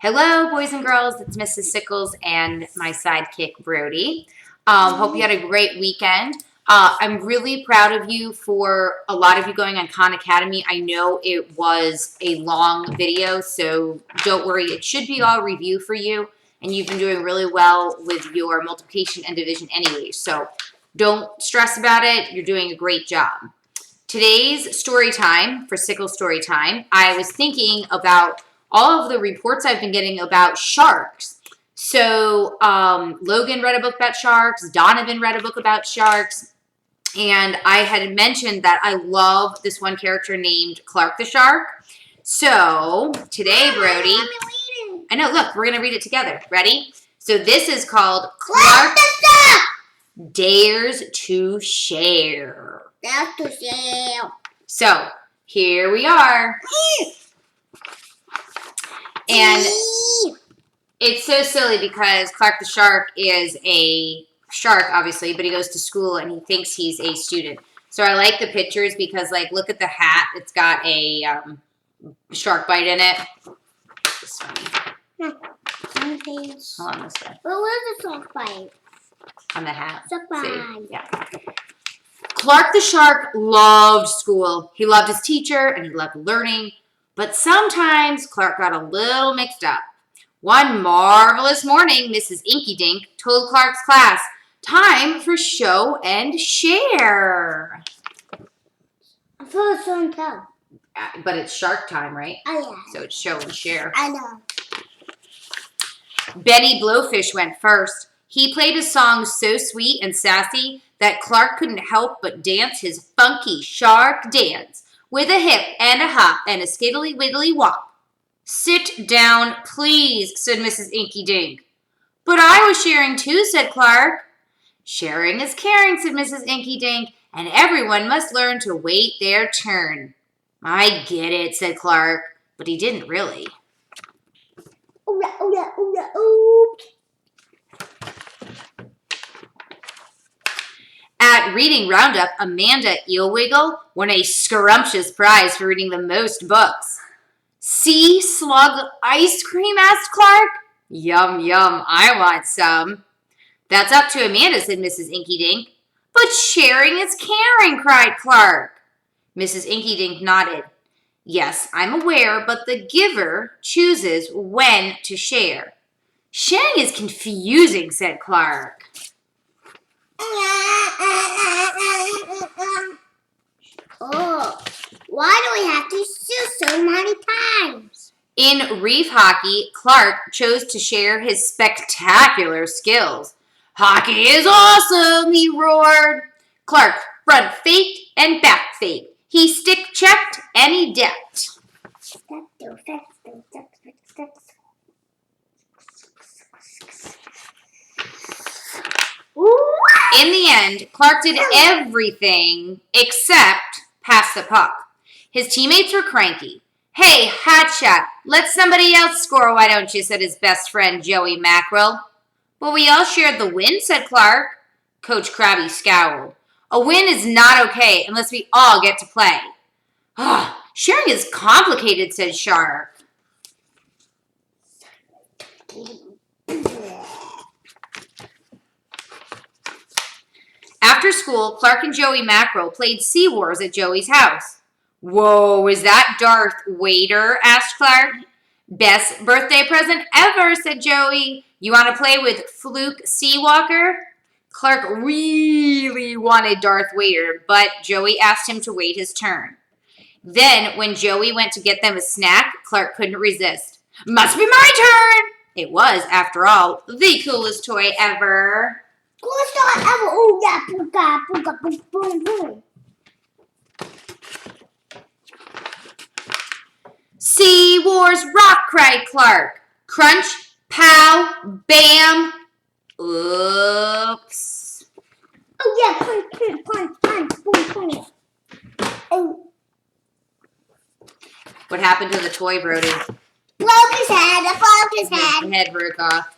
Hello, boys and girls. It's Mrs. Sickles and my sidekick, Brody. Hope you had a great weekend. I'm really proud of you for a lot of you going on Khan Academy. I know it was a long video, so don't worry. It should be all review for you, and you've been doing really well with your multiplication and division anyway, so don't stress about it. You're doing a great job. Today's story time, for Sickles Story Time, I was thinking about all of the reports I've been getting about sharks. So Logan read a book about sharks. Donovan read a book about sharks. And I had mentioned that I love this one character named Clark the Shark. So today, Brody, I know, look, we're going to read it together. Ready? So this is called Clark the Shark Dares to Share. Dares to Share. So here we are. And it's so silly because Clark the Shark is a shark, obviously, but he goes to school and he thinks he's a student. So I like the pictures because, like, look at the hat. It's got a shark bite in it. It's funny. Hold on this way. Well, where's the shark bite? On the hat. Shark bite. Yeah. Clark the Shark loved school. He loved his teacher and he loved learning. But sometimes Clark got a little mixed up. One marvelous morning, Mrs. Inky Dink told Clark's class, "Time for show and share." I thought it's show and tell. But it's shark time, right? Oh, yeah. So it's show and share. I know. Benny Blowfish went first. He played a song so sweet and sassy that Clark couldn't help but dance his funky shark dance. With a hip and a hop and a skiddly widdly wop. "Sit down, please," said Mrs. Inky Dink. "But I was sharing too," said Clark. "Sharing is caring," said Mrs. Inky Dink, "and everyone must learn to wait their turn." "I get it," said Clark, but he didn't really. Ooh, ooh, ooh, ooh. At Reading Roundup, Amanda Eelwiggle won a scrumptious prize for reading the most books. "Sea slug ice cream?" asked Clark. "Yum, yum, I want some." "That's up to Amanda," said Mrs. Inky Dink. "But sharing is caring," cried Clark. Mrs. Inky Dink nodded. "Yes, I'm aware, but the giver chooses when to share." "Sharing is confusing," said Clark. Oh, why do we have to share so many times? In reef hockey, Clark chose to share his spectacular skills. "Hockey is awesome," he roared. Clark front faked and back faked. He stick checked and he decked. In the end, Clark did everything except pass the puck. His teammates were cranky. "Hey, hotshot, let somebody else score, why don't you?" said his best friend, Joey Mackerel. "But we all shared the win," said Clark. Coach Krabby scowled. "A win is not okay unless we all get to play." "Sharing is complicated," said Shark. After school, Clark and Joey Mackerel played Sea Wars at Joey's house. "Whoa, is that Darth Vader?" asked Clark. "Best birthday present ever," said Joey. "You want to play with Fluke Seawalker?" Clark really wanted Darth Vader, but Joey asked him to wait his turn. Then, when Joey went to get them a snack, Clark couldn't resist. "Must be my turn!" It was, after all, the coolest toy ever. Coolest toy ever. Oh, yeah. Pooka, pooka, boom, boom, boom. "Sea Wars rock!" cried Clark. Crunch, pow, bam. Oops. Oh, yeah. Punch, punch, punch, boom, boom. Oh. What happened to the toy, Brody? Broke his head. I broke his head. His head broke off.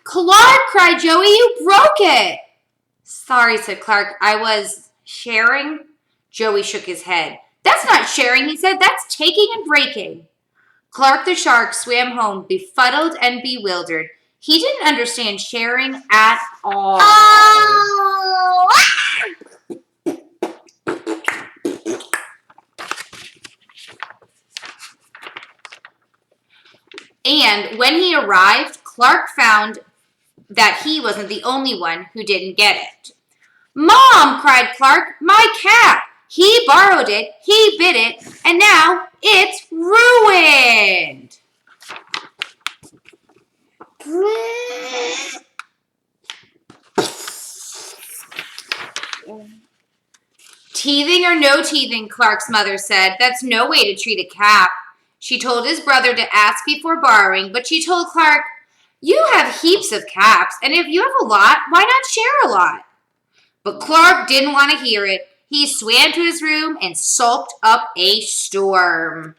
"Clark!" cried Joey. "You broke it!" "Sorry," said Clark. "I was sharing." Joey shook his head. "That's not sharing," he said. "That's taking and breaking." Clark the shark swam home befuddled and bewildered. He didn't understand sharing at all. Oh! And when he arrived, Clark found that he wasn't the only one who didn't get it. "Mom," cried Clark, "my cap! He borrowed it, he bit it, and now it's ruined." "Teething or no teething," Clark's mother said, "that's no way to treat a cap." She told his brother to ask before borrowing, but she told Clark, "You have heaps of caps, and if you have a lot, why not share a lot?" But Clark didn't want to hear it. He swam to his room and sulked up a storm.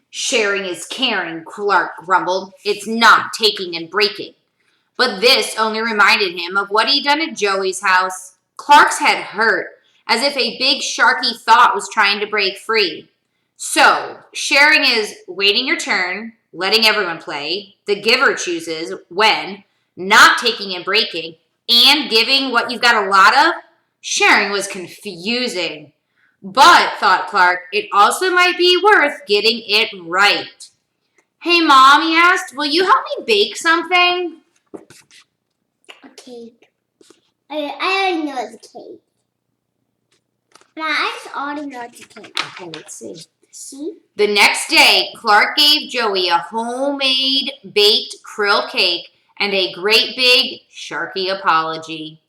"Sharing is caring," Clark grumbled. "It's not taking and breaking." But this only reminded him of what he'd done at Joey's house. Clark's head hurt, as if a big sharky thought was trying to break free. So, sharing is waiting your turn, letting everyone play, the giver chooses when, not taking and breaking, and giving what you've got a lot of. Sharing was confusing. But, thought Clark, it also might be worth getting it right. "Hey, Mom," he asked, "will you help me bake something?" A cake. I already know it's a cake. Nah, I just already know it's a cake. Okay, let's see. See? The next day, Clark gave Joey a homemade baked krill cake and a great big Sharky apology.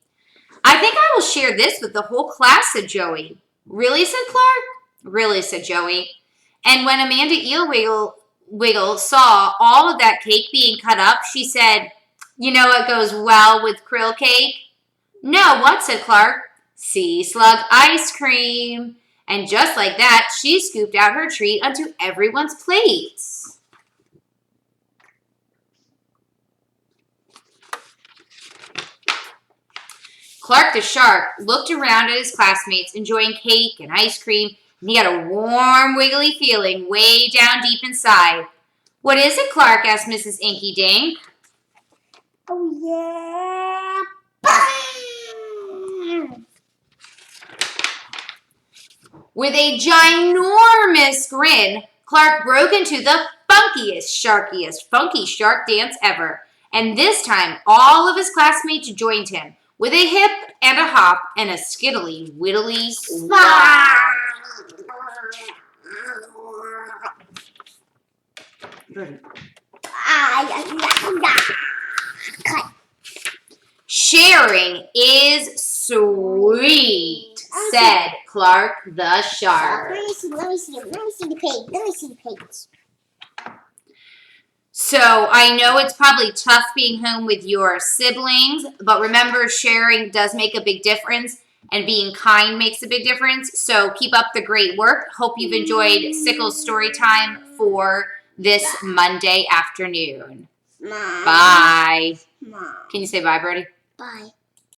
"I think I will share this with the whole class," said Joey. "Really?" said Clark. "Really," said Joey. And when Amanda Eelwiggle saw all of that cake being cut up, she said, "You know what goes well with krill cake?" "No, what?" said Clark. "Sea slug ice cream." And just like that, she scooped out her treat onto everyone's plates. Clark the shark looked around at his classmates, enjoying cake and ice cream, and he had a warm, wiggly feeling way down deep inside. "What is it, Clark?" asked Mrs. Inky Dink. Oh, yeah. Bang! With a ginormous grin, Clark broke into the funkiest, sharkiest, funky shark dance ever. And this time, all of his classmates joined him with a hip and a hop and a skiddly widdly wow. Cut. "Sharing is sweet," said Clark the shark. Let me see the page. Let me see the page. So I know it's probably tough being home with your siblings, but remember, sharing does make a big difference, and being kind makes a big difference. So keep up the great work. Hope you've enjoyed Sickles story time for this Monday afternoon. Mom. Bye. Mom. Can you say bye, Brody? Bye.